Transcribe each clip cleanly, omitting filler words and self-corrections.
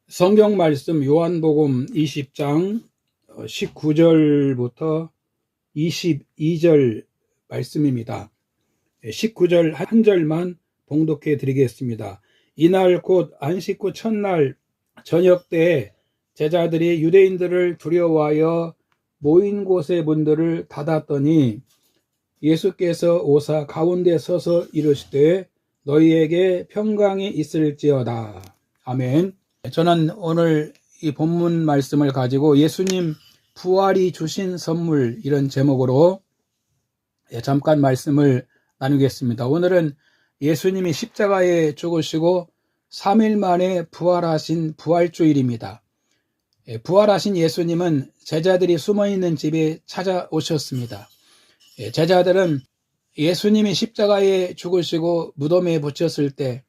성경 말씀 요한복음 20장 19절부터 22절 말씀입니다. 19절 한 절만 봉독해 드리겠습니다. 이날 곧 안식구 첫날 저녁 때에 제자들이 유대인들을 두려워하여 모인 곳의 문들을 닫았더니 예수께서 오사 가운데 서서 이르시되 너희에게 평강이 있을지어다. 아멘. 저는 오늘 이 본문 말씀을 가지고 예수님 부활이 주신 선물, 이런 제목으로 잠깐 말씀을 나누겠습니다. 오늘은 예수님이 십자가에 죽으시고 3일 만에 부활하신 부활주일입니다. 부활하신 예수님은 제자들이 숨어있는 집에 찾아오셨습니다. 제자들은 예수님이 십자가에 죽으시고 무덤에 붙였을 때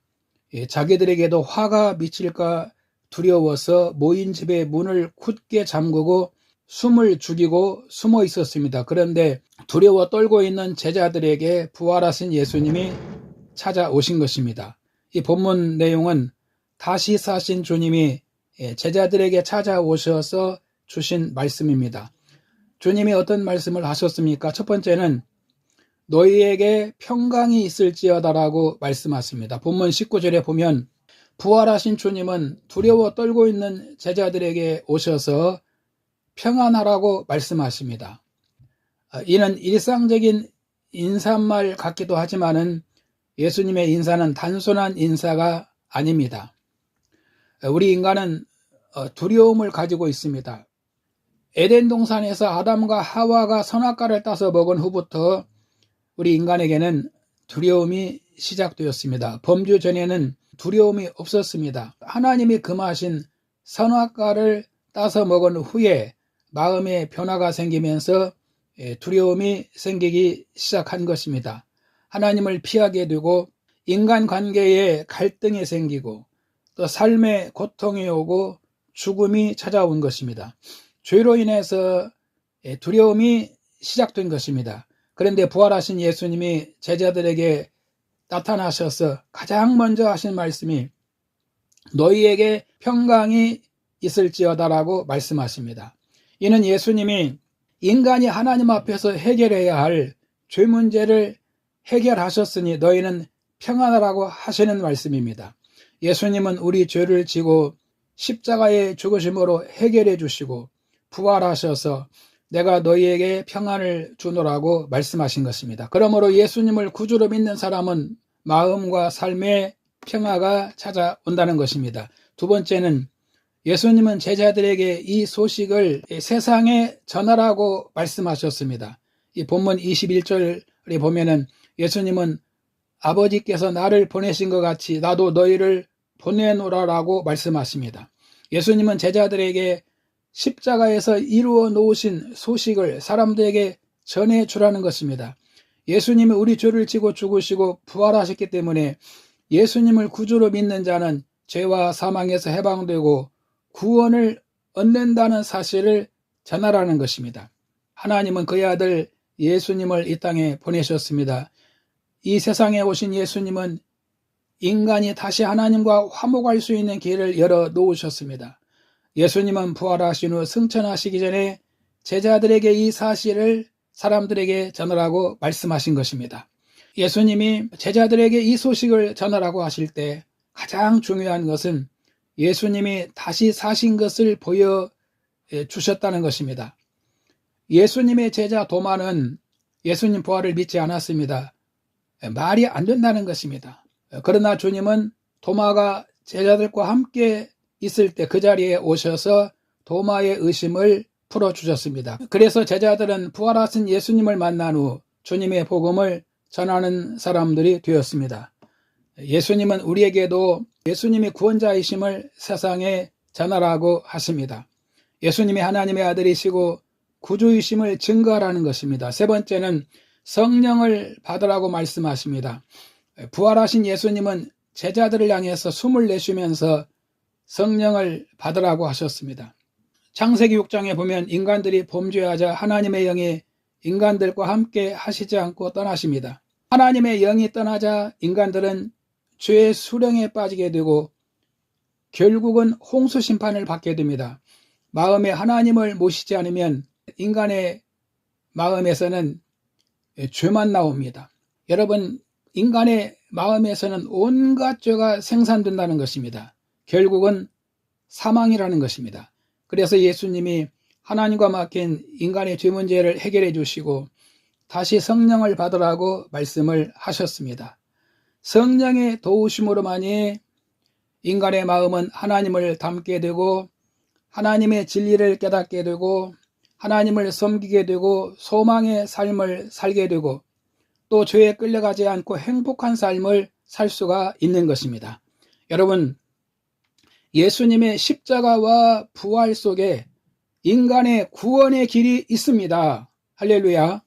자기들에게도 화가 미칠까 두려워서 모인 집의 문을 굳게 잠그고 숨을 죽이고 숨어 있었습니다. 그런데 두려워 떨고 있는 제자들에게 부활하신 예수님이 찾아오신 것입니다. 이 본문 내용은 다시 사신 주님이 제자들에게 찾아오셔서 주신 말씀입니다. 주님이 어떤 말씀을 하셨습니까? 첫 번째는 너희에게 평강이 있을지어다라고 말씀하십니다. 본문 19절에 보면 부활하신 주님은 두려워 떨고 있는 제자들에게 오셔서 평안하라고 말씀하십니다. 이는 일상적인 인사말 같기도 하지만은 예수님의 인사는 단순한 인사가 아닙니다. 우리 인간은 두려움을 가지고 있습니다. 에덴 동산에서 아담과 하와가 선악과를 따서 먹은 후부터 우리 인간에게는 두려움이 시작되었습니다. 범죄 전에는 두려움이 없었습니다. 하나님이 금하신 선악과를 따서 먹은 후에 마음의 변화가 생기면서 두려움이 생기기 시작한 것입니다. 하나님을 피하게 되고 인간관계에 갈등이 생기고 또 삶의 고통이 오고 죽음이 찾아온 것입니다. 죄로 인해서 두려움이 시작된 것입니다. 그런데 부활하신 예수님이 제자들에게 나타나셔서 가장 먼저 하신 말씀이 너희에게 평강이 있을지어다라고 말씀하십니다. 이는 예수님이 인간이 하나님 앞에서 해결해야 할 죄 문제를 해결하셨으니 너희는 평안하라고 하시는 말씀입니다. 예수님은 우리 죄를 지고 십자가에 죽으심으로 해결해 주시고 부활하셔서 내가 너희에게 평안을 주노라고 말씀하신 것입니다. 그러므로 예수님을 구주로 믿는 사람은 마음과 삶의 평화가 찾아온다는 것입니다. 두 번째는 예수님은 제자들에게 이 소식을 세상에 전하라고 말씀하셨습니다. 이 본문 21절에 보면은 예수님은 아버지께서 나를 보내신 것 같이 나도 너희를 보내노라라고 말씀하십니다. 예수님은 제자들에게 십자가에서 이루어 놓으신 소식을 사람들에게 전해주라는 것입니다. 예수님이 우리 죄를 지고 죽으시고 부활하셨기 때문에 예수님을 구주로 믿는 자는 죄와 사망에서 해방되고 구원을 얻는다는 사실을 전하라는 것입니다. 하나님은 그의 아들 예수님을 이 땅에 보내셨습니다. 이 세상에 오신 예수님은 인간이 다시 하나님과 화목할 수 있는 길을 열어 놓으셨습니다. 예수님은 부활하신 후 승천하시기 전에 제자들에게 이 사실을 사람들에게 전하라고 말씀하신 것입니다. 예수님이 제자들에게 이 소식을 전하라고 하실 때 가장 중요한 것은 예수님이 다시 사신 것을 보여주셨다는 것입니다. 예수님의 제자 도마는 예수님 부활을 믿지 않았습니다. 말이 안 된다는 것입니다. 그러나 주님은 도마가 제자들과 함께 있을 때 그 자리에 오셔서 도마의 의심을 풀어주셨습니다. 그래서 제자들은 부활하신 예수님을 만난 후 주님의 복음을 전하는 사람들이 되었습니다. 예수님은 우리에게도 예수님이 구원자이심을 세상에 전하라고 하십니다. 예수님이 하나님의 아들이시고 구주이심을 증거하라는 것입니다. 세 번째는 성령을 받으라고 말씀하십니다. 부활하신 예수님은 제자들을 향해서 숨을 내쉬면서 성령을 받으라고 하셨습니다. 창세기 6장에 보면 인간들이 범죄하자 하나님의 영이 인간들과 함께 하시지 않고 떠나십니다. 하나님의 영이 떠나자 인간들은 죄의 수령에 빠지게 되고 결국은 홍수 심판을 받게 됩니다. 마음에 하나님을 모시지 않으면 인간의 마음에서는 죄만 나옵니다. 여러분, 인간의 마음에서는 온갖 죄가 생산된다는 것입니다. 결국은 사망이라는 것입니다. 그래서 예수님이 하나님과 맡긴 인간의 죄 문제를 해결해 주시고 다시 성령을 받으라고 말씀을 하셨습니다. 성령의 도우심으로만이 인간의 마음은 하나님을 닮게 되고 하나님의 진리를 깨닫게 되고 하나님을 섬기게 되고 소망의 삶을 살게 되고 또 죄에 끌려가지 않고 행복한 삶을 살 수가 있는 것입니다. 여러분, 예수님의 십자가와 부활 속에 인간의 구원의 길이 있습니다. 할렐루야.